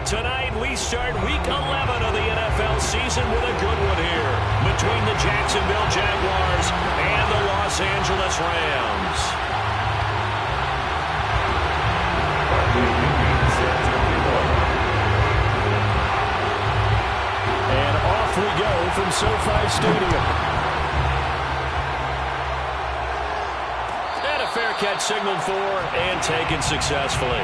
Tonight, we start Week 11 of the NFL season with a good one here between the Jacksonville Jaguars and the Los Angeles Rams. And off we go from SoFi Stadium. And a fair catch signaled for and taken successfully.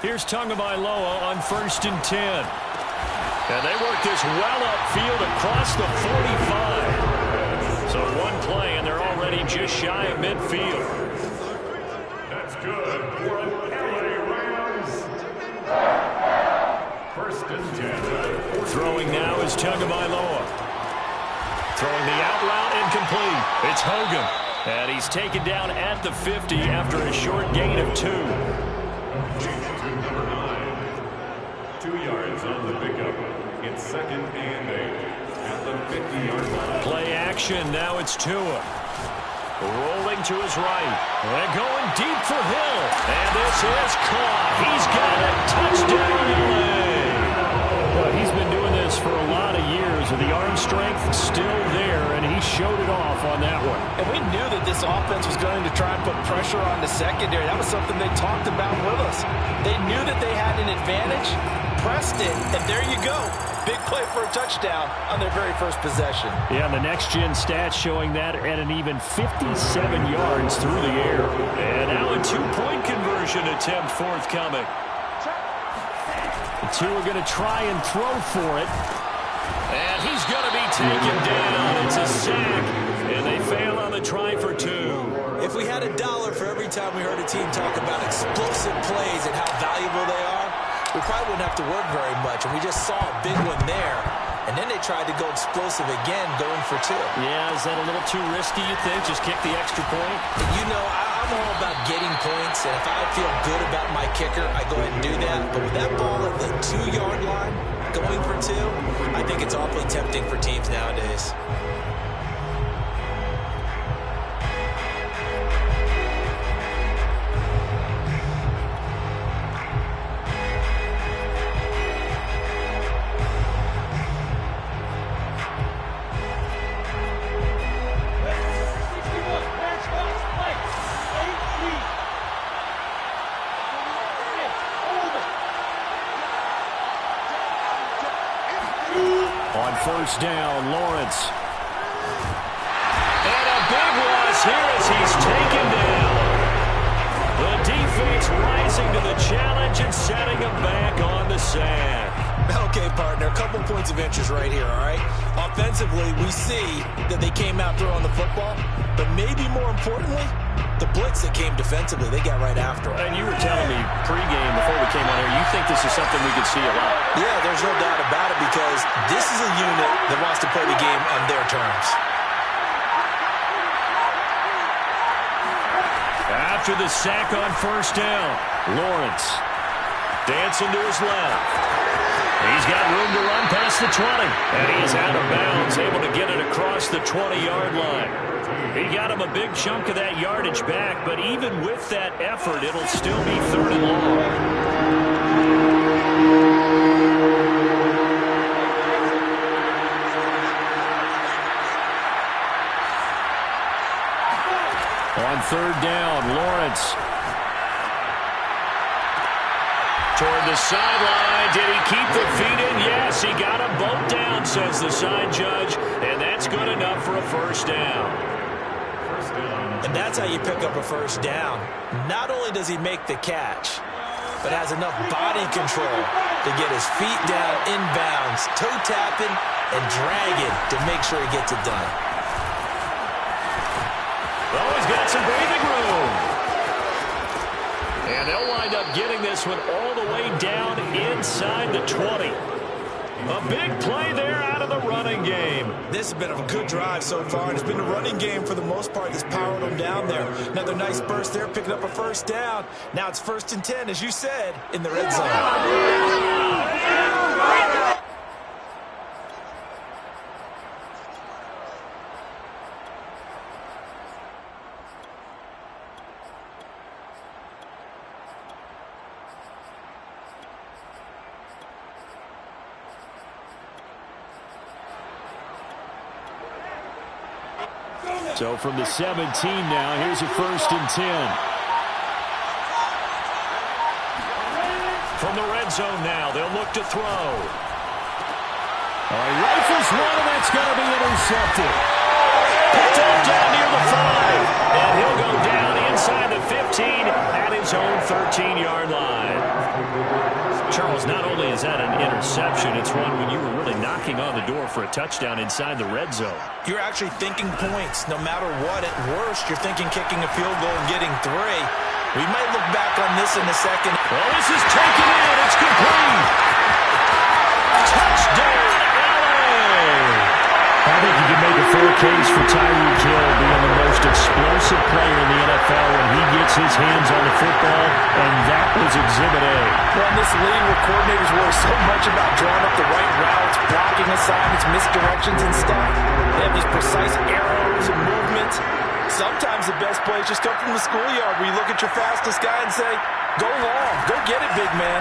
Here's Tagovailoa on 1st and 10. And they work this well upfield across the 45. So one play, and they're already just shy of midfield. That's good for LA Rams. 1st and 10. Throwing now is Tagovailoa. Throwing the out route incomplete. It's Hogan. And he's taken down at the 50 after a short gain of 2. Number 9. 2 yards on the pickup. It's 2nd and 8 at the 50-yard line. Play action. Now it's Tua. Rolling to his right. And going deep for Hill. And this is caught. He's got it. Touchdown, LA. Well, he's been doing this for a lot of years with the arm strength still there, and he showed it off on that one. And we knew that this offense was going to try and put pressure on the secondary. That was something they talked about with us. They knew that they had an advantage, pressed it, and there you go. Big play for a touchdown on their very first possession. Yeah, and the next-gen stats showing that at an even 57 yards through the air. And now a two-point conversion attempt forthcoming. The two are going to try and throw for it. And he's going to be taken down. It's a sack. And they fail on the try for 2. If we had $1 for every time we heard a team talk about explosive plays and how valuable they are, we probably wouldn't have to work very much. And we just saw a big one there. And then they tried to go explosive again, going for 2. Yeah, is that a little too risky, you think? Just kick the extra point? You know, I'm all about getting points. And if I feel good about my kicker, I go ahead and do that. But with that ball at the 2-yard line, going for 2, I think it's awfully tempting for teams nowadays. On 1st down, Lawrence. And a big loss here as he's taken down. The defense rising to the challenge and setting him back on the sack. Okay, partner, a couple points of interest right here, all right? Offensively, we see that they came out throwing the football, but maybe more importantly, the blitz that came defensively, they got right after it. And you were telling me pregame before we came on here, you think this is something we could see a lot. Yeah, there's no doubt about it because this is a unit that wants to play the game on their terms. After the sack on 1st down, Lawrence dancing to his left. He's got room to run past the 20. And he is out of bounds, able to get it across the 20-yard line. He got him a big chunk of that yardage back, but even with that effort, it'll still be 3rd and long. On 3rd down, Lawrence. Toward the sideline. Did he keep the feet in? Yes, he got them both down, says the side judge. And that's good enough for a 1st down. First down. And that's how you pick up a first down. Not only does he make the catch, but has enough body control to get his feet down inbounds, toe tapping and dragging to make sure he gets it done. Oh, he's got some breathing room. And they'll wind up getting this one all the way down inside the 20. A big play there out of the running game. This has been a good drive so far, and it's been a running game for the most part that's powered them down there. Another nice burst there, picking up a first down. Now it's 1st and 10, as you said, in the red zone. So from the 17 now, here's a 1st and 10. From the red zone now, they'll look to throw. He rifles one, and that's going to be intercepted. Picked up down near the 5. And he'll go down inside the 15 at his own 13-yard line. Charles, not only is that an interception, it's one when you were really knocking on the door for a touchdown inside the red zone. You're actually thinking points. No matter what, at worst, you're thinking kicking a field goal and getting 3. We might look back on this in a second. Well, this is taken in. It's complete. Touchdown, LA! I think you can make a fair case for Tyreek Hill being the most explosive player in the NFL when he gets his hands on the football, and that was Exhibit A. Well, in this league where coordinators worry so much about drawing up the right routes, blocking assignments, misdirections and stuff, they have these precise arrows and movements. Sometimes the best plays just come from the schoolyard where you look at your fastest guy and say, go long, go get it, big man.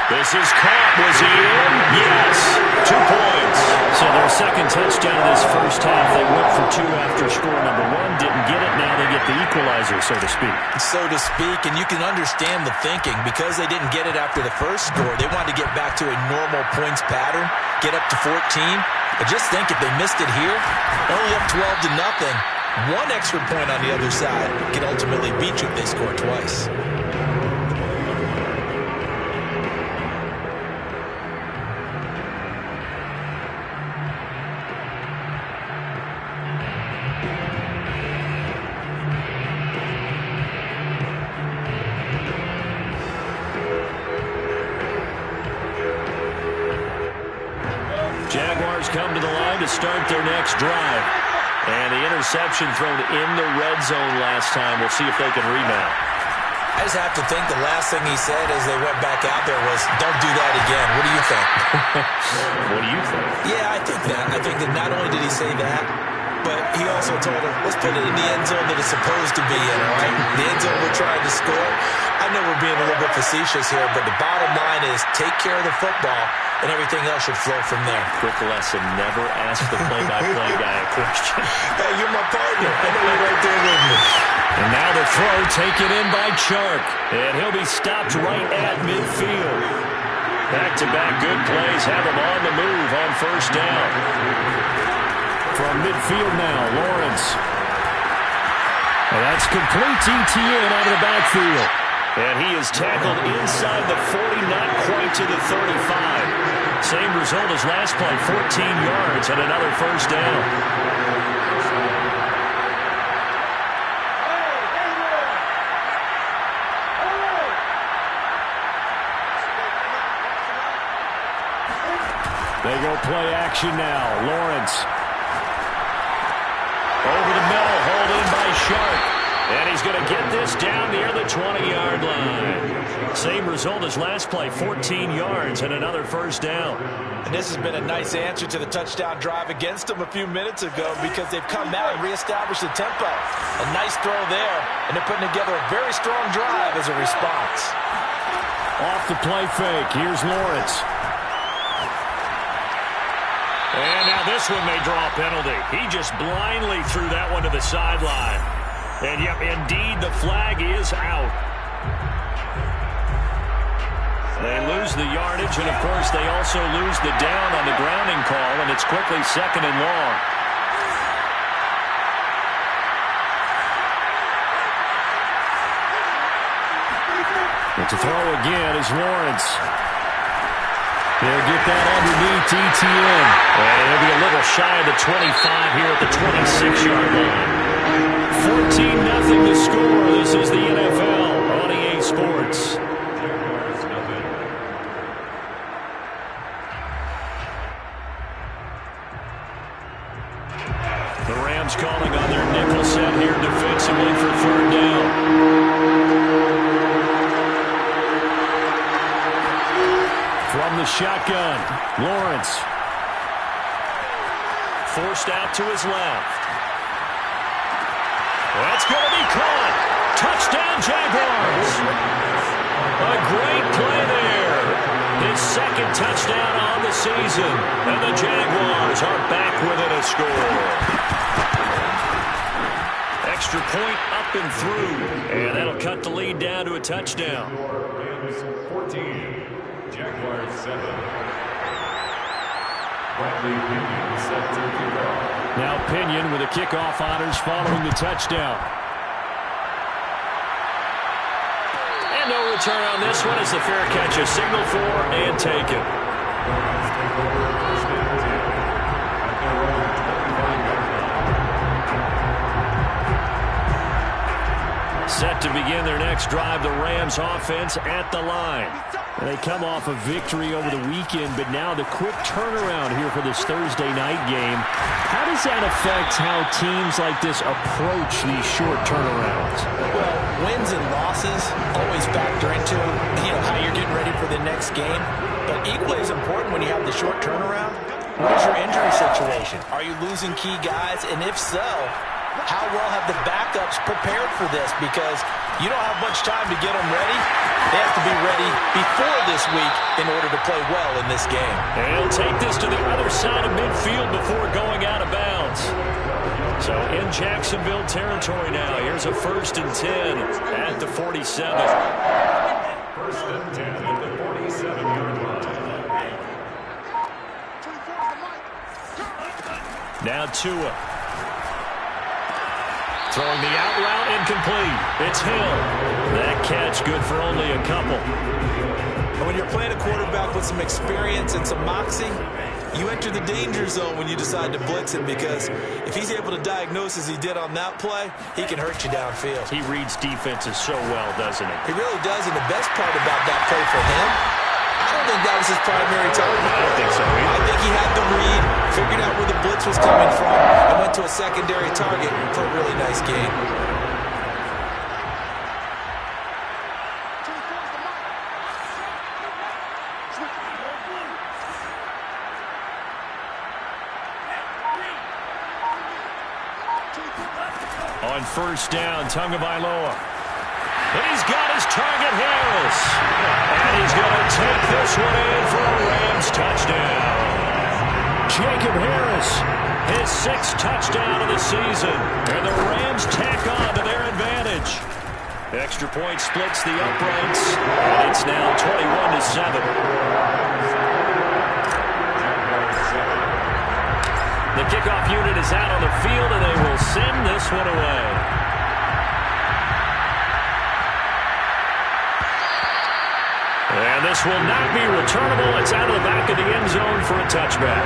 This is caught. Was he in? Yes. 2 points. So their second touchdown of this first half. They went for 2 after score number 1. Didn't get it. Now they get the equalizer, so to speak. So to speak, and you can understand the thinking. Because they didn't get it after the first score, they wanted to get back to a normal points pattern, get up to 14. But just think, if they missed it here, only up 12-0, 1 extra point on the other side could ultimately beat you if they score twice. Jaguars come to the line to start their next drive. And the interception thrown in the red zone last time. We'll see if they can rebound. I just have to think the last thing he said as they went back out there was, don't do that again. What do you think? What do you think? Yeah, I think that. I think that not only did he say that, but he also told him, let's put it in the end zone that it's supposed to be in, all right? The end zone we're trying to score. I know we're being a little bit facetious here, but the bottom line is take care of the football, and everything else should flow from there. Quick lesson, never ask the play-by-play guy a question. Hey, you're my partner. I know you're right there with me. And now the throw taken in by Chark. And he'll be stopped right at midfield. Back-to-back good plays have him on the move on first down. From midfield now, Lawrence. And that's complete ETN out of the backfield. And he is tackled inside the 40, not quite to the 35. Same result as last play, 14 yards and another first down. They go play action now. Lawrence. Over the middle, hauled in by Sharp. And he's going to get this down near the 20-yard line. Same result as last play, 14 yards and another first down. And this has been a nice answer to the touchdown drive against them a few minutes ago because they've come out and reestablished the tempo. A nice throw there, and they're putting together a very strong drive as a response. Off the play fake, here's Lawrence. And now this one may draw a penalty. He just blindly threw that one to the sideline. And, yep, indeed, the flag is out. They lose the yardage, and, of course, they also lose the down on the grounding call, and it's quickly 2nd and long. And to throw again is Lawrence. They'll get that underneath ETN. And he'll be a little shy of the 25 here at the 26-yard line. 14-0 to score. This is the NFL on EA Sports. The Rams calling on their nickel set here defensively for third down. From the shotgun, Lawrence. Forced out to his left. That's going to be caught. Touchdown, Jaguars. A great play there. His second touchdown on the season. And the Jaguars are back within a score. Extra point up and through. And that'll cut the lead down to a touchdown. Rams 14. Jaguars 7. Bradley Pinion set to kick off. Now Pinion with the kickoff honors following the touchdown. And no return on this one as the fair catch is signaled for and taken. Set to begin their next drive, the Rams offense at the line. And they come off a victory over the weekend, but now the quick turnaround here for this Thursday night game. How does that affect how teams like this approach these short turnarounds? Well, wins and losses always factor into, how you're getting ready for the next game. But equally as important when you have the short turnaround, what is your injury situation? Are you losing key guys? And if so, how well have the backups prepared for this? Because you don't have much time to get them ready. They have to be ready before this week in order to play well in this game. And he'll take this to the other side of midfield before going out of bounds. So in Jacksonville territory now. Here's a 1st and 10 at the 47. 1st and 10 at the 47-yard line. Now Tua. Throwing the out route incomplete. It's Hill. That catch good for only a couple. When you're playing a quarterback with some experience and some moxie, you enter the danger zone when you decide to blitz him, because if he's able to diagnose as he did on that play, he can hurt you downfield. He reads defenses so well, doesn't he? He really does, and the best part about that play for him, I don't think that was his primary target. I don't think so either. I think he had the read, figured out where the blitz was coming from, and went to a secondary target for a really nice gain. On 1st down, Tagovailoa. And he's got his target, Harris. And he's going to take this one in for a Rams touchdown. Jacob Harris, his 6th touchdown of the season. And the Rams tack on to their advantage. Extra point splits the uprights. And it's now 21-7. The kickoff unit is out on the field, and they will send this one away. And this will not be returnable. It's out of the back of the end zone for a touchback.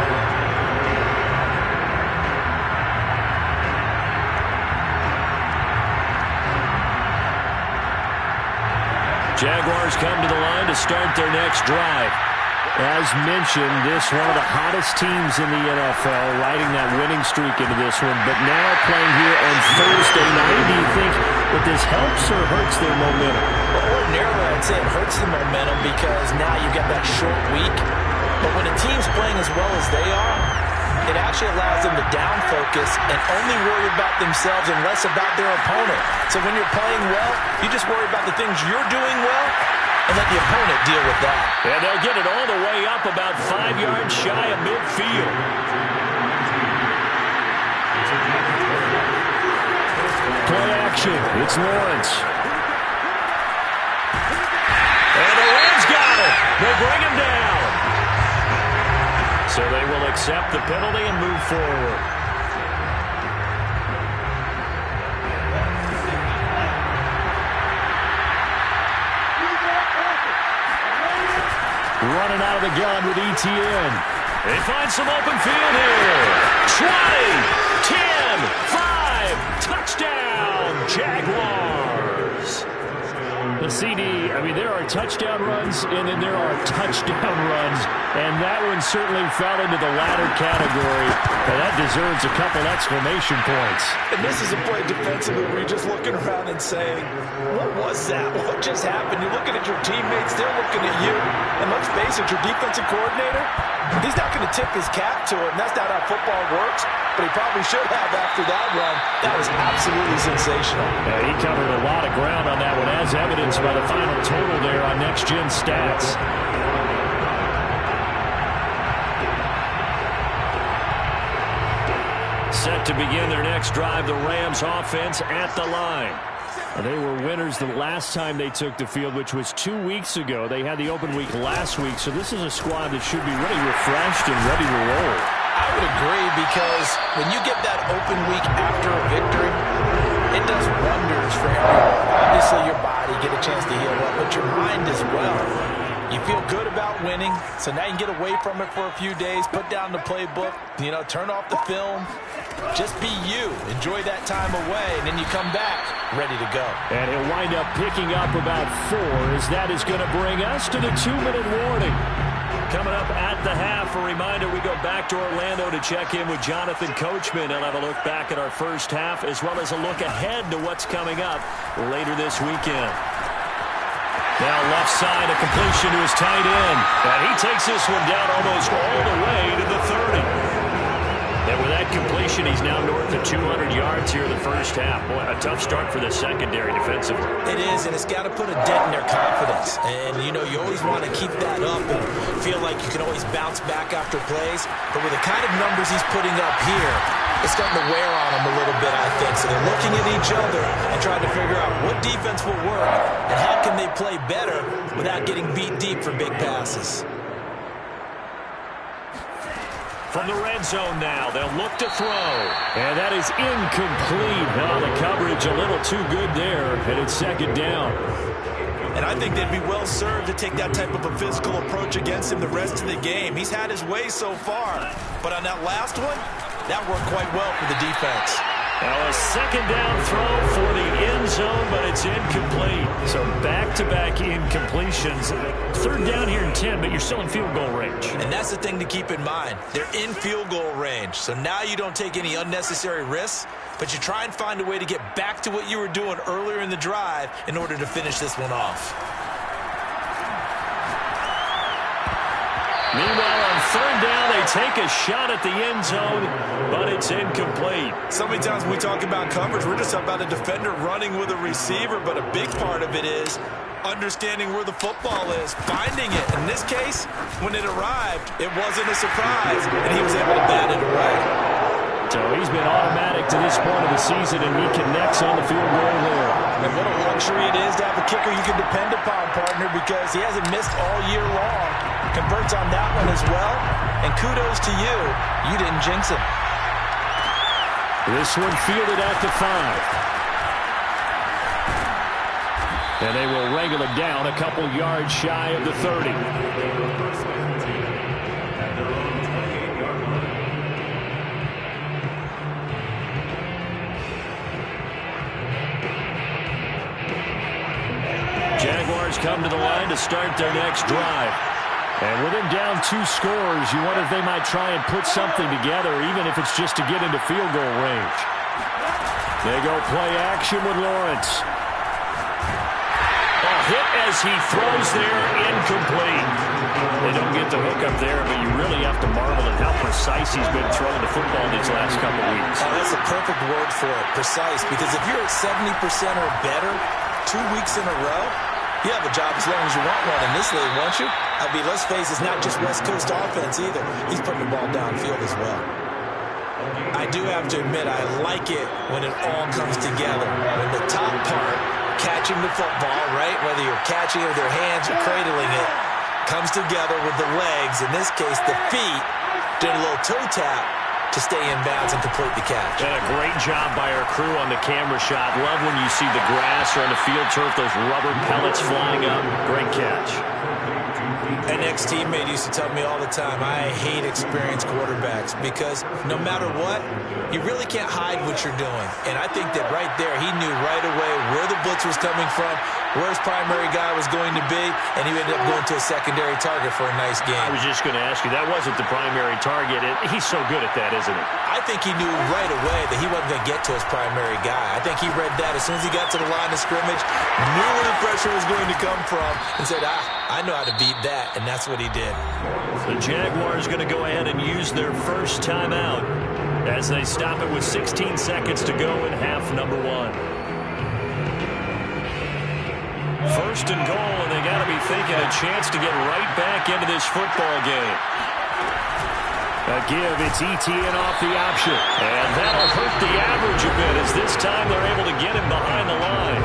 Jaguars come to the line to start their next drive. As mentioned, this one of the hottest teams in the NFL, riding that winning streak into this one, but now playing here on Thursday night. Do you think that this helps or hurts their momentum? Well, ordinarily, I'd say it hurts the momentum because now you've got that short week. But when a team's playing as well as they are, it actually allows them to down focus and only worry about themselves and less about their opponent. So when you're playing well, you just worry about the things you're doing well and let the opponent deal with that. And they'll get it all the way up about 5 yards shy of midfield. Play action. It's Lawrence. And the Rams got it. They'll bring him down. So they will accept the penalty and move forward. coming out of the gun with ETN. They find some open field here. 20, 10, 5, touchdown, Jaguars. The CD, I mean, there are touchdown runs, and then there are touchdown runs, and that one certainly fell into the latter category, but that deserves a couple exclamation points. And this is a play defensively where you're just looking around and saying, what was that? What just happened? You're looking at your teammates, they're looking at you, and let's face it, your defensive coordinator, he's not going to tip his cap to it, and that's not how football works, but he probably should have after that run. That was absolutely sensational. Yeah, he covered a lot of ground on that one, as evidenced by the final total there on Next Gen Stats. Set to begin their next drive, the Rams offense at the line. They were winners the last time they took the field, which was 2 weeks ago. They had the open week last week, so this is a squad that should be really refreshed and ready to roll. I would agree, because when you get that open week after a victory, it does wonders for everyone. Obviously, your body get a chance to heal up, but your mind as well. You feel good about winning, so now you can get away from it for a few days, put down the playbook, turn off the film. Just be you. Enjoy that time away, and then you come back ready to go. And he'll wind up picking up about 4, as that is going to bring us to the 2-minute warning. Coming up at the half, a reminder, we go back to Orlando to check in with Jonathan Coachman and have a look back at our first half, as well as a look ahead to what's coming up later this weekend. Now left side, a completion to his tight end. And he takes this one down almost all the way to the 30. And with that completion, he's now north of 200 yards here in the first half. Boy, a tough start for the secondary defensively. It is, and it's got to put a dent in their confidence. And, you always want to keep that up and feel like you can always bounce back after plays. But with the kind of numbers he's putting up here, it's starting to wear on them a little bit, I think. So they're looking at each other and trying to figure out what defense will work and how can they play better without getting beat deep for big passes. From the red zone now, they'll look to throw. And that is incomplete. Well, the coverage a little too good there, and it's second down. And I think they'd be well served to take that type of a physical approach against him the rest of the game. He's had his way so far, but on that last one, that worked quite well for the defense. Now a second down throw for the end zone, but it's incomplete. So back-to-back incompletions. Third down here in 10, but you're still in field goal range. And that's the thing to keep in mind. They're in field goal range. So now you don't take any unnecessary risks, but you try and find a way to get back to what you were doing earlier in the drive in order to finish this one off. Meanwhile, on third down, they take a shot at the end zone, but it's incomplete. So many times when we talk about coverage, we're just about a defender running with a receiver, but a big part of it is understanding where the football is, finding it. In this case, when it arrived, it wasn't a surprise, and he was able to bat it away. So he's been automatic to this point of the season, and he connects on the field goal there. And what a luxury it is to have a kicker you can depend upon, partner, because he hasn't missed all year long. Converts on that one as well, and kudos to you. You didn't jinx it. This one fielded at the 5. And they will wrangle it down a couple yards shy of the 30. Jaguars come to the line to start their next drive. And with them down 2 scores, you wonder if they might try and put something together, even if it's just to get into field goal range. They go play action with Lawrence. A hit as he throws there, incomplete. They don't get the hook up there, but you really have to marvel at how precise he's been throwing the football these last couple weeks. Oh, that's a perfect word for it, precise, because if you're at 70% or better 2 weeks in a row, you have a job as long as you want one in this league, won't you? I mean, let's face it, it's not just West Coast offense either. He's putting the ball downfield as well. I do have to admit, I like it when it all comes together. When the top part, catching the football, right, whether you're catching it with your hands or cradling it, comes together with the legs, in this case the feet, did a little toe tap to stay in bounds and complete the catch. And a great job by our crew on the camera shot. Love when you see the grass or on the field turf, those rubber pellets flying up. Great catch. An ex-teammate used to tell me all the time, I hate experienced quarterbacks because no matter what, you really can't hide what you're doing. And I think that right there, he knew right away where the blitz was coming from, where his primary guy was going to be, and he ended up going to a secondary target for a nice game. I was just going to ask you, that wasn't the primary target. He's so good at that, isn't he? I think he knew right away that he wasn't going to get to his primary guy. I think he read that as soon as he got to the line of scrimmage, knew where the pressure was going to come from, and said, I know how to beat that, and that's what he did. The Jaguars going to go ahead and use their first timeout as they stop it with 16 seconds to go in half number 1. First and goal, and they got to be thinking a chance to get right back into this football game. A give, it's ETN off the option. And that'll hurt the average a bit as this time they're able to get him behind the line.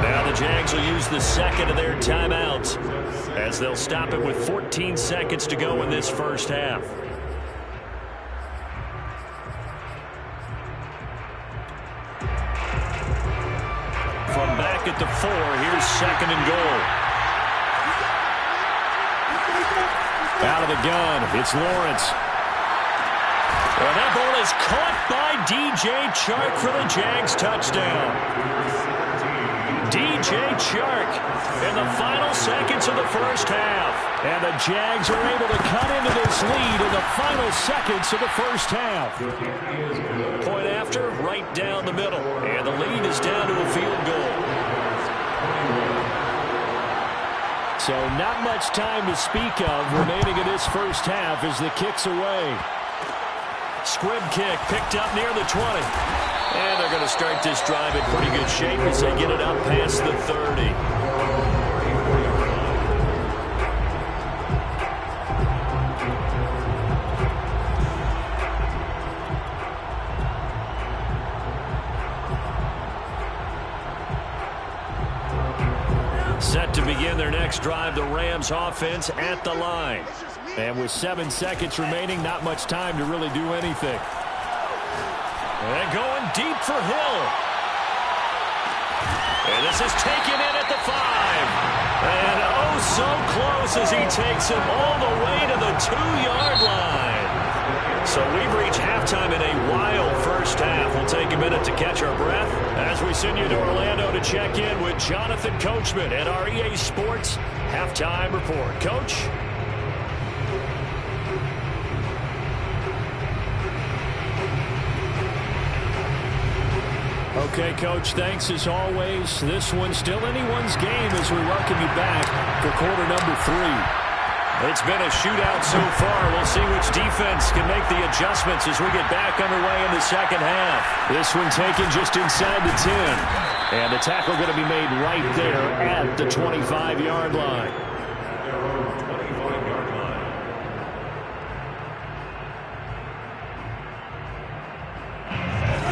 Now the Jags will use the second of their timeouts as they'll stop it with 14 seconds to go in this first half. From back at the 4, here's second and goal. Out of the gun, it's Lawrence. Well, that ball is caught by DJ Chark for the Jags touchdown. DJ Chark in the final seconds of the first half. And the Jags are able to cut into this lead in the final seconds of the first half. Point after, right down the middle. And the lead is down to a field goal. So not much time to speak of remaining in this first half as the kick's away. Squib kick picked up near the 20. And they're going to start this drive in pretty good shape as they get it up past the 30. Set to begin their next drive, the Rams offense at the line. And with 7 seconds remaining, not much time to really do anything. And going deep for Hill. And this is taken in at the 5. And oh, so close as he takes him all the way to the 2-yard line. So we've reached halftime in a wild first half. We'll take a minute to catch our breath as we send you to Orlando to check in with Jonathan Coachman at our EA Sports Halftime Report. Coach? Okay, Coach, thanks as always. This one's still anyone's game as we welcome you back for quarter number 3. It's been a shootout so far. We'll see which defense can make the adjustments as we get back underway in the second half. This one taken just inside the 10. And the tackle going to be made right there at the 25-yard line.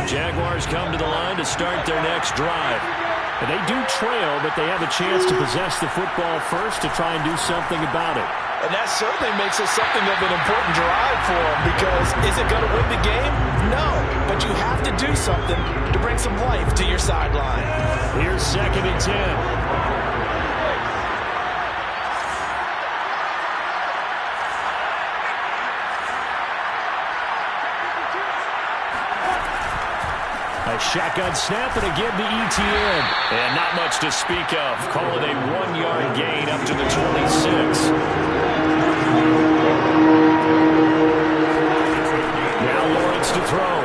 Jaguars come to the line to start their next drive. And they do trail, but they have a chance to possess the football first to try and do something about it. And that certainly makes it something of an important drive for them because is it going to win the game? No, but you have to do something to bring some life to your sideline. Here's second and 10. A shotgun snap, and again to ETN. And not much to speak of. Call it a 1-yard gain up to the 26. Now Lawrence to throw.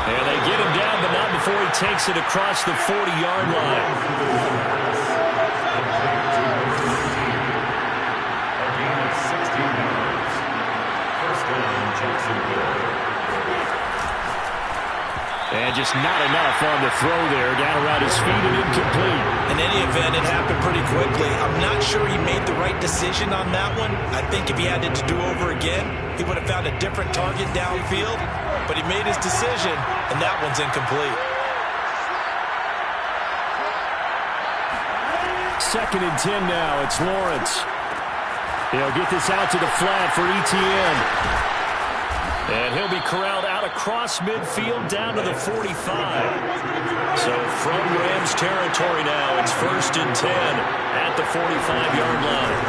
And they get him down, but not before he takes it across the 40-yard line. And just not enough on the throw there. Down around his feet and incomplete. In any event, it happened pretty quickly. I'm not sure he made the right decision on that one. I think if he had it to do over again, he would have found a different target downfield. But he made his decision, and that one's incomplete. Second and 10 now. It's Lawrence. He'll get this out to the flat for ETN. And he'll be corralled out across midfield down to the 45. So from Rams territory now, it's first and 10 at the 45-yard line.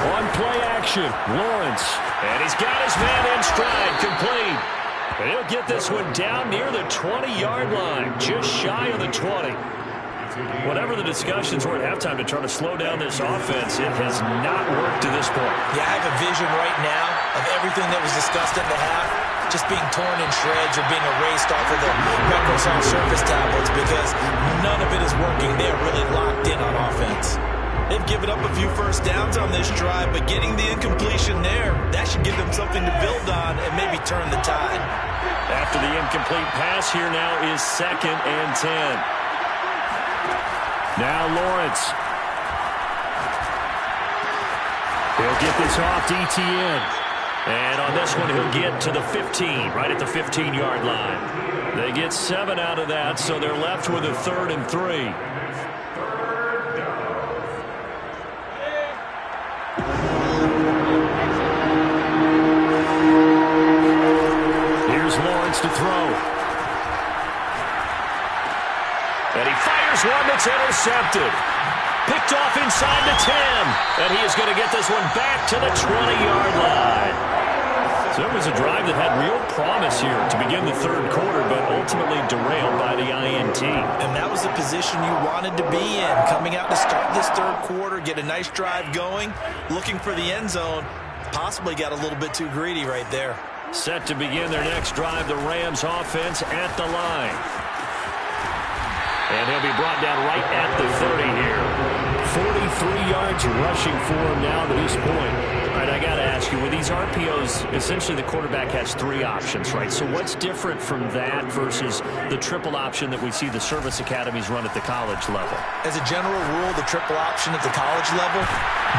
On play action, Lawrence. And he's got his man in stride, complete. And he'll get this one down near the 20-yard line, just shy of the 20. Whatever the discussions were at halftime to try to slow down this offense, it has not worked to this point. Yeah, I have a vision right now of everything that was discussed at the half just being torn in shreds or being erased off of the Microsoft Surface tablets because none of it is working. They are really locked in on offense. They've given up a few first downs on this drive, but getting the incompletion there, that should give them something to build on and maybe turn the tide. After the incomplete pass, here now is 2nd and 10. Now Lawrence. He'll get this off to ETN. And on this one, he'll get to the 15, right at the 15-yard line. They get 7 out of that, so they're left with a 3rd and 3. Here's Lawrence to throw. And he fires one that's intercepted. Picked off inside the 10. And he is going to get this one back to the 20-yard line. So it was a drive that had real promise here to begin the 3rd quarter, but ultimately derailed by the INT. And that was the position you wanted to be in. Coming out to start this 3rd quarter, get a nice drive going, looking for the end zone. Possibly got a little bit too greedy right there. Set to begin their next drive, the Rams offense at the line. And he'll be brought down right at the 30 here. 43 yards rushing for him now to this point. All right, I got to ask you, with these RPOs, essentially the quarterback has 3 options, right? So what's different from that versus the triple option that we see the service academies run at the college level? As a general rule, the triple option at the college level,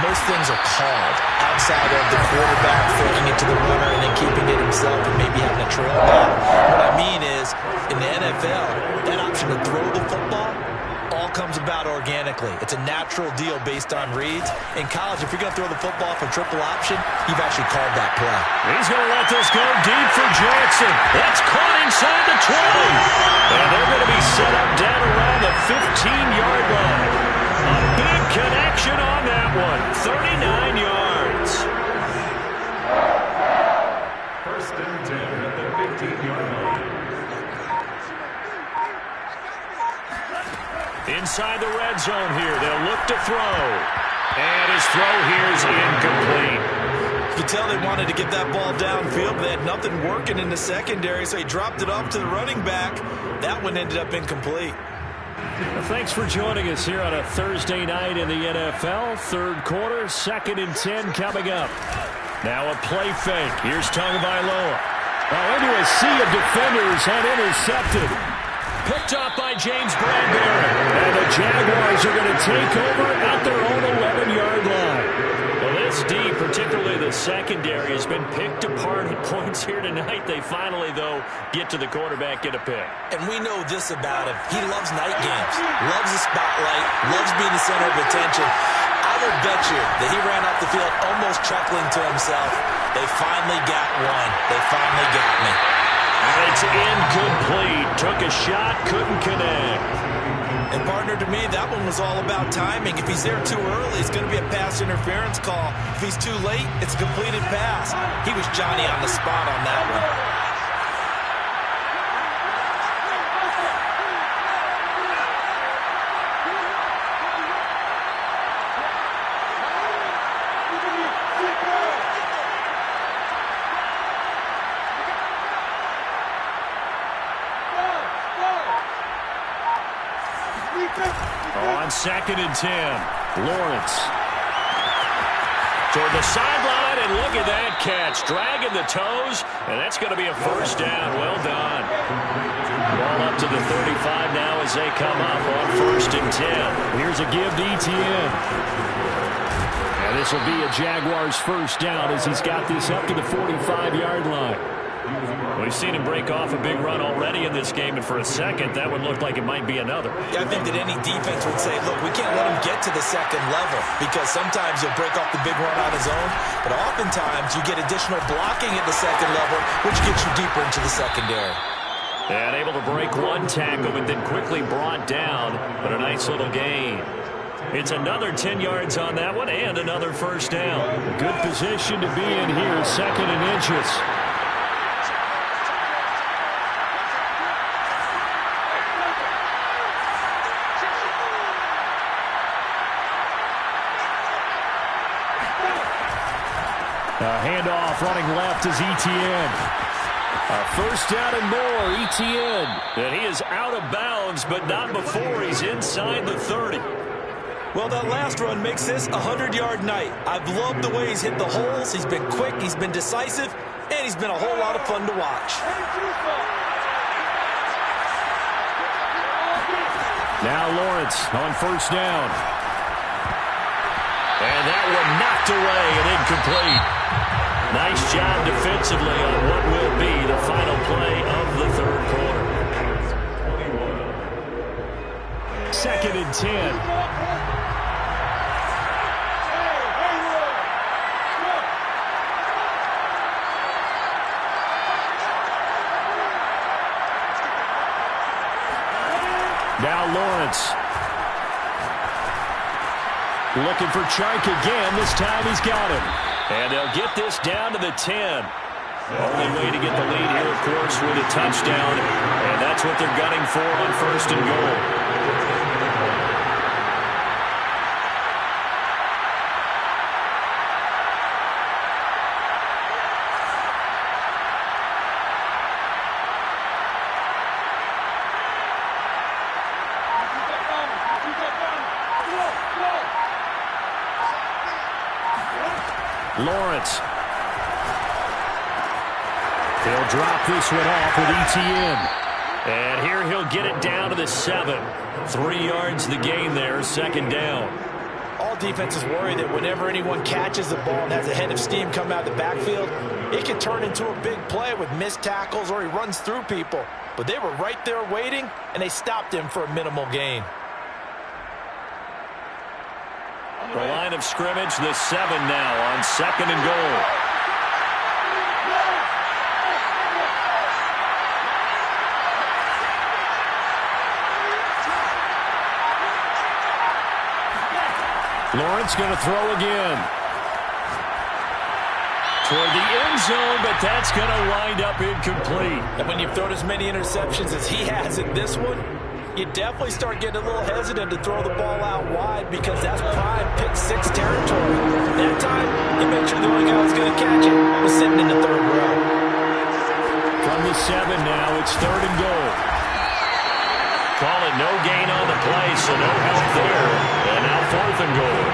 most things are called outside of the quarterback throwing it to the runner and then keeping it himself and maybe having a trail back. What I mean is, in the NFL, that option to throw the football all comes about organically. It's a natural deal based on reads. In college, if you're going to throw the football for triple option, you've actually called that play. He's going to let this go deep for Jackson. That's caught inside the 20. And they're going to be set up down around the 15-yard line. A big connection on that one. 39 yards. 1st and 10 at the 15-yard line. Inside the red zone here, they'll look to throw. And his throw here is incomplete. You can tell they wanted to get that ball downfield, but they had nothing working in the secondary, so he dropped it off to the running back. That one ended up incomplete. Well, thanks for joining us here on a Thursday night in the NFL. 3rd quarter, 2nd and 10 coming up. Now a play fake. Here's Tagovailoa. Into a sea of defenders and intercepted. Picked up by James Bradbury. And the Jaguars are going to take over at their own 11-yard line. Well, this D, particularly the secondary, has been picked apart at points here tonight. They finally, though, get to the quarterback, get a pick. And we know this about him. He loves night games, loves the spotlight, loves being the center of attention. I will bet you that he ran off the field almost chuckling to himself. They finally got one. They finally got me. And it's incomplete. Took a shot, couldn't connect. And partner, to me, that one was all about timing. If he's there too early, it's going to be a pass interference call. If he's too late, it's a completed pass. He was Johnny on the spot on that one. On 2nd and 10, Lawrence. Toward the sideline, and look at that catch. Dragging the toes, and that's going to be a 1st down. Well done. Ball up to the 35 now as they come up on 1st and 10. Here's a give to ETN. And this will be a Jaguars 1st down as he's got this up to the 45-yard line. We've seen him break off a big run already in this game, and for a second, that would look like it might be another. Yeah, I think that any defense would say, look, we can't let him get to the 2nd level because sometimes he'll break off the big run on his own, but oftentimes you get additional blocking at the 2nd level, which gets you deeper into the secondary. And able to break one tackle, but then quickly brought down, but a nice little gain. It's another 10 yards on that one and another first down. A good position to be in here, 2nd and inches. Handoff running left is Etienne. First down and more, Etienne. And he is out of bounds, but not before he's inside the 30. Well, that last run makes this a 100-yard night. I've loved the way he's hit the holes. He's been quick, he's been decisive, and he's been a whole lot of fun to watch. Now Lawrence on first down. And that one knocked away and incomplete. Nice job defensively on what will be the final play of the third quarter. 2nd and 10. Now Lawrence. Looking for Chark again. This time he's got him. And they'll get this down to the 10. The only way to get the lead here, of course, with a touchdown. And that's what they're gunning for on first and goal. Lawrence. He'll drop this one off with Etienne. And here he'll get it down to the 7. 3 yards the gain there, 2nd down. All defenses worry that whenever anyone catches the ball and has a head of steam come out of the backfield, it can turn into a big play with missed tackles or he runs through people. But they were right there waiting, and they stopped him for a minimal gain. The line of scrimmage, the 7 now on 2nd and goal. Lawrence going to throw again. Toward the end zone, but that's going to wind up incomplete. And when you've thrown as many interceptions as he has in this one, you definitely start getting a little hesitant to throw the ball out wide because that's prime pick 6 territory. That time, you make sure the only guy who's going to catch it was sitting in the 3rd row. From the 7 now, it's 3rd and goal. Call it no gain on the play, so no help there. And now 4th and goal.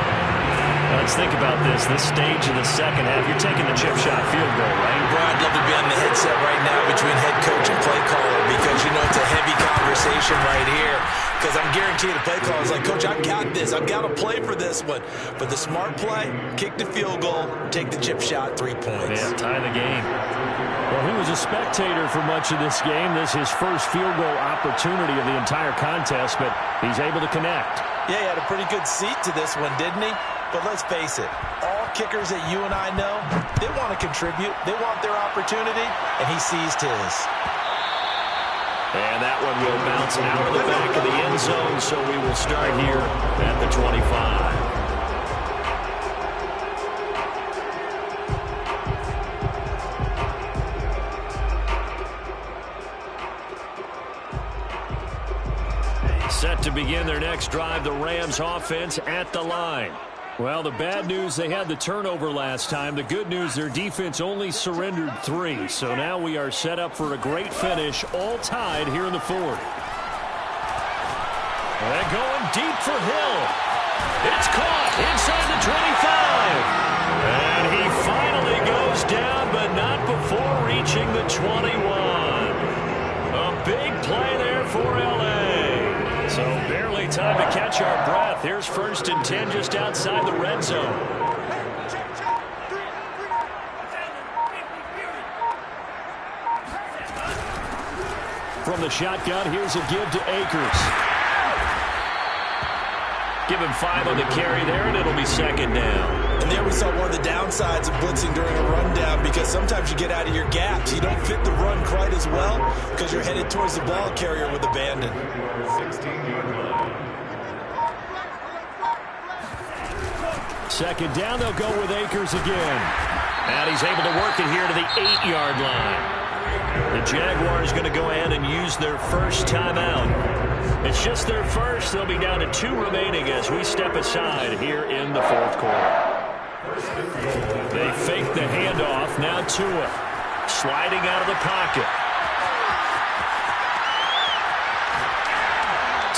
Let's think about this stage of the second half. You're taking the chip shot field goal, right? Bro, I'd love to be on the headset right now between head coach and play caller because, you know, it's a heavy conversation right here because I'm guaranteed the play caller is like, Coach, I've got this. I've got to play for this one. But the smart play, kick the field goal, take the chip shot, 3 points. Yeah, tie the game. Well, he was a spectator for much of this game. This is his first field goal opportunity of the entire contest, but he's able to connect. Yeah, he had a pretty good seat to this one, didn't he? But let's face it, all kickers that you and I know, they want to contribute. They want their opportunity, and he seized his. And that one will bounce out of the back of the end zone, so we will start here at the 25. Set to begin their next drive, the Rams offense at the line. Well, the bad news, they had the turnover last time. The good news, their defense only surrendered 3. So now we are set up for a great finish, all tied here in the 4th. And going deep for Hill. It's caught inside the 25. And he finally goes down, but not before reaching the 21. A big play there for L.A. So barely time to catch our breath. Here's 1st and 10 just outside the red zone. From the shotgun, here's a give to Akers. Give him 5 on the carry there, and it'll be 2nd down. And there we saw one of the downsides of blitzing during a rundown because sometimes you get out of your gaps. You don't fit the run quite as well because you're headed towards the ball carrier with abandon. 16-yard line. second down, they'll go with Akers again. And he's able to work it here to the 8-yard line. The Jaguars going to go ahead and use their first timeout. It's just their first. They'll be down to 2 remaining as we step aside here in the fourth quarter. They fake the handoff. Now Tua sliding out of the pocket.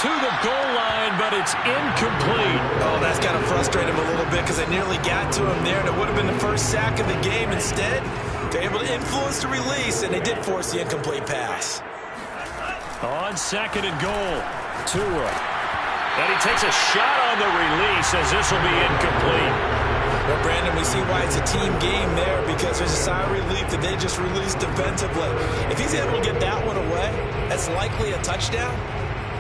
To the goal line, but it's incomplete. Oh, that's got to frustrate him a little bit because they nearly got to him there, and it would have been the first sack of the game. Instead, they're able to influence the release, and they did force the incomplete pass. On second and goal, Tua. And he takes a shot on the release as this will be incomplete. Well, Brandon, we see why it's a team game there because there's a sigh of relief that they just released defensively. If he's able to get that one away, that's likely a touchdown.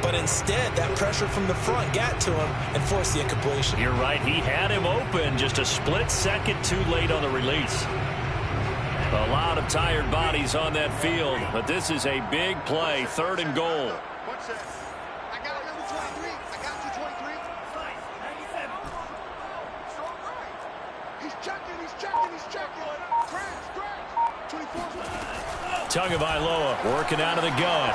But instead, that pressure from the front got to him and forced the incompletion. You're right. He had him open just a split second too late on the release. A lot of tired bodies on that field, but this is a big play, 3rd and goal. I got number 23. I got you 23. He's checking. Crash. 24. Tagovailoa working out of the gun.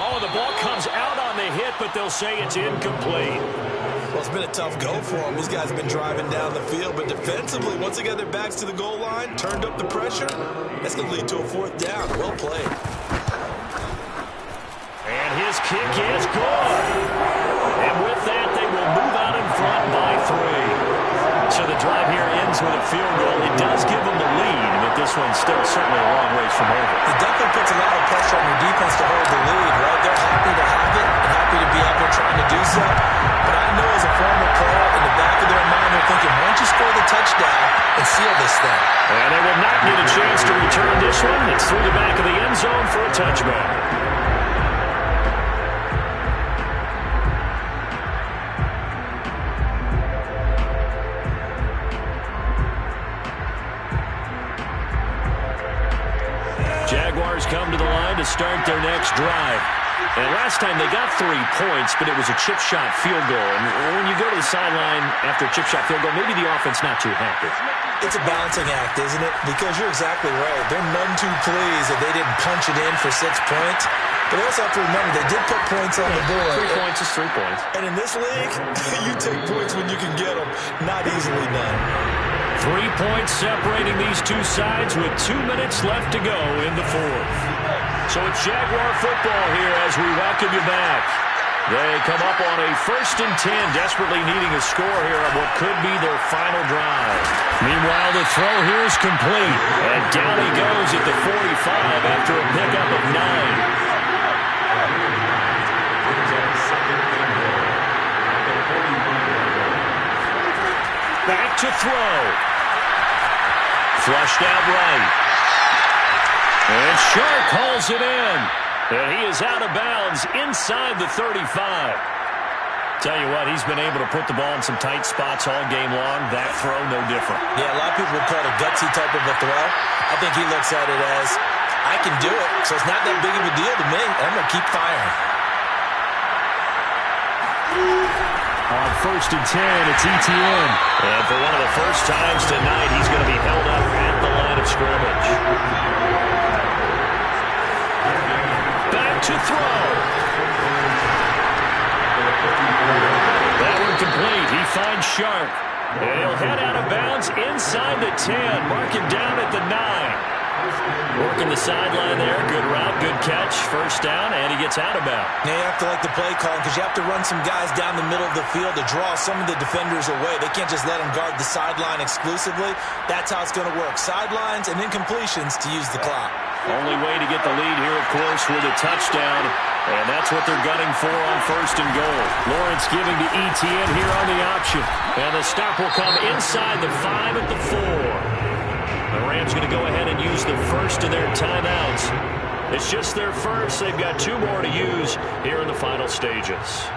Oh, the ball comes out on the hit, but they'll say it's incomplete. Well, it's been a tough go for them. These guys have been driving down the field, but defensively, once they got their backs to the goal line, turned up the pressure, that's going to lead to a 4th down. Well played. And his kick is good. And with that, they will move out in front by 3. So the drive here ends with a field goal. It does give them the lead, but this one's still certainly a long ways from over. It definitely puts a lot of pressure on your defense to hold the lead, right? They're happy to have it and happy to be out there trying to do so. But I know as a former player, in the back of their mind, they're thinking, why don't you score the touchdown and seal this thing? And they will not get a chance to return this one. It's through the back of the end zone for a touchback. Jaguars come to the line to start their next drive. And last time they got 3 points, but it was a chip shot field goal. And when you go to the sideline after a chip shot field goal, maybe the offense not too happy. It's a balancing act, isn't it? Because you're exactly right. They're none too pleased that they didn't punch it in for 6 points. But they also have to remember they did put points on the board. 3 points is 3 points. And in this league, you take points when you can get them. Not easily done. 3 points separating these two sides with 2 minutes left to go in the 4th. So it's Jaguar football here as we welcome you back. They come up on a 1st and 10, desperately needing a score here on what could be their final drive. Meanwhile, the throw here is complete. And down he goes at the 45 after a pickup of 9. Back to throw. Flushed out right. And Sharp hauls it in. And he is out of bounds inside the 35. Tell you what, he's been able to put the ball in some tight spots all game long. That throw, no different. Yeah, a lot of people would call it a gutsy type of a throw. I think he looks at it as, I can do it, so it's not that big of a deal to me. I'm going to keep firing. On 1st and 10, it's ETN. And for one of the first times tonight, he's going to be held up at the line of scrimmage. Back to throw. That one complete. He finds Sharp. And he'll head out of bounds inside the 10. Marking down at the 9. Working the sideline there. Good route, good catch. 1st down, and he gets out of bounds. Now you have to like the play call because you have to run some guys down the middle of the field to draw some of the defenders away. They can't just let them guard the sideline exclusively. That's how it's going to work. Sidelines and incompletions to use the clock. Only way to get the lead here, of course, with a touchdown. And that's what they're gunning for on 1st and goal. Lawrence giving to ETN here on the option. And the stop will come inside the 5 at the 4. The Rams going to go ahead and use the first of their timeouts. It's just their first. They've got 2 more to use here in the final stages.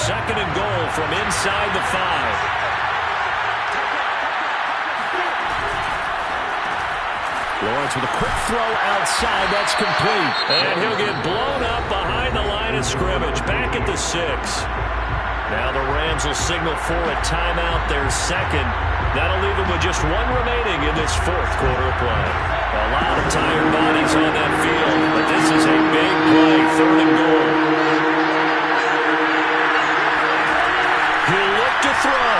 2nd and goal from inside the 5. Lawrence with a quick throw outside. That's complete. And he'll get blown up behind the line of scrimmage. Back at the 6. Now the Rams will signal for a timeout, their second. That'll leave them with just one remaining in this fourth quarter of play. A lot of tired bodies on that field, but this is a big play, 3rd and goal. He'll look to throw.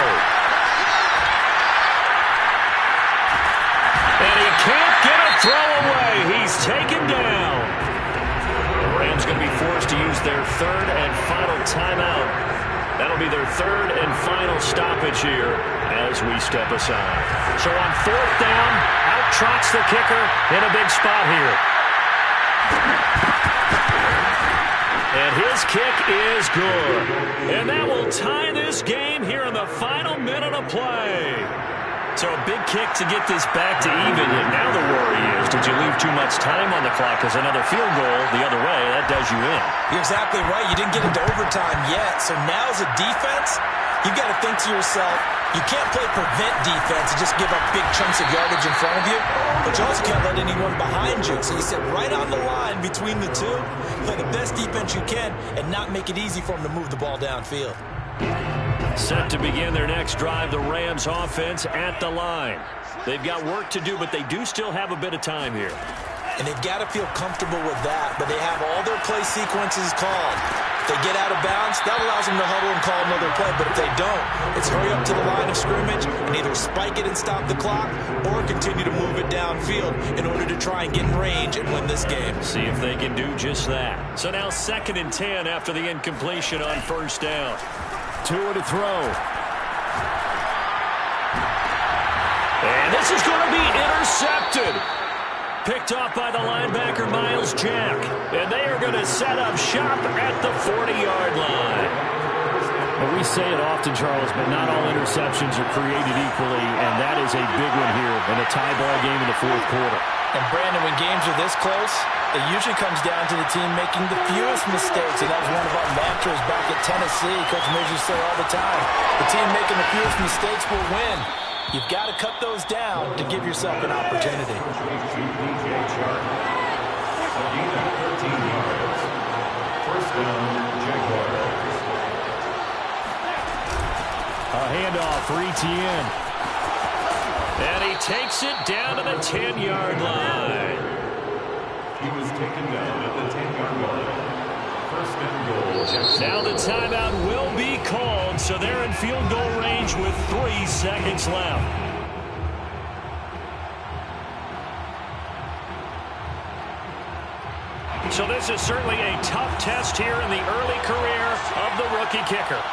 And he can't get a throw away. He's taken down. The Rams going to be forced to use their 3rd and final timeout. That'll be their 3rd and final stoppage here as we step aside. So on 4th down, out trots the kicker in a big spot here. And his kick is good. And that will tie this game here in the final minute of play. So a big kick to get this back to even. And now the worry is, did you leave too much time on the clock? Because another field goal the other way, that does you in. You're exactly right. You didn't get into overtime yet. So now as a defense, you've got to think to yourself, you can't play prevent defense and just give up big chunks of yardage in front of you. But you also can't let anyone behind you. So you sit right on the line between the two, play the best defense you can, and not make it easy for them to move the ball downfield. Set to begin their next drive, the Rams offense at the line. They've got work to do, but they do still have a bit of time here. And they've got to feel comfortable with that, but they have all their play sequences called. If they get out of bounds, that allows them to huddle and call another play, but if they don't, it's hurry up to the line of scrimmage and either spike it and stop the clock or continue to move it downfield in order to try and get in range and win this game. See if they can do just that. So now 2nd and 10 after the incompletion on 1st down. Tua to throw. And this is going to be intercepted. Picked off by the linebacker, Miles Jack. And they are going to set up shop at the 40-yard line. Well, we say it often, Charles, but not all interceptions are created equally, and that is a big one here in a tie ball game in the 4th quarter. And, Brandon, when games are this close, it usually comes down to the team making the fewest mistakes, and that was one of our mantras back at Tennessee. Coach Mills used to say all the time, the team making the fewest mistakes will win. You've got to cut those down to give yourself an opportunity. A handoff for Etienne. And he takes it down to the 10-yard line. He was taken down at the 10-yard line. 1st and goal. Now the timeout will be called, so they're in field goal range with 3 seconds left. So this is certainly a tough test here in the early career of the rookie kicker.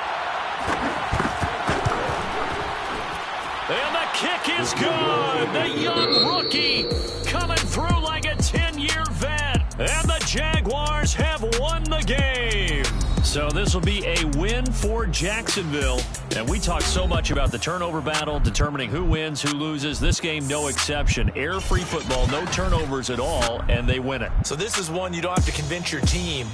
And the kick is good. The young rookie coming through like a 10-year vet. And the Jaguars have won the game. So this will be a win for Jacksonville. And we talk so much about the turnover battle, determining who wins, who loses. This game, no exception. Air-free football, no turnovers at all, and they win it. So this is one you don't have to convince your team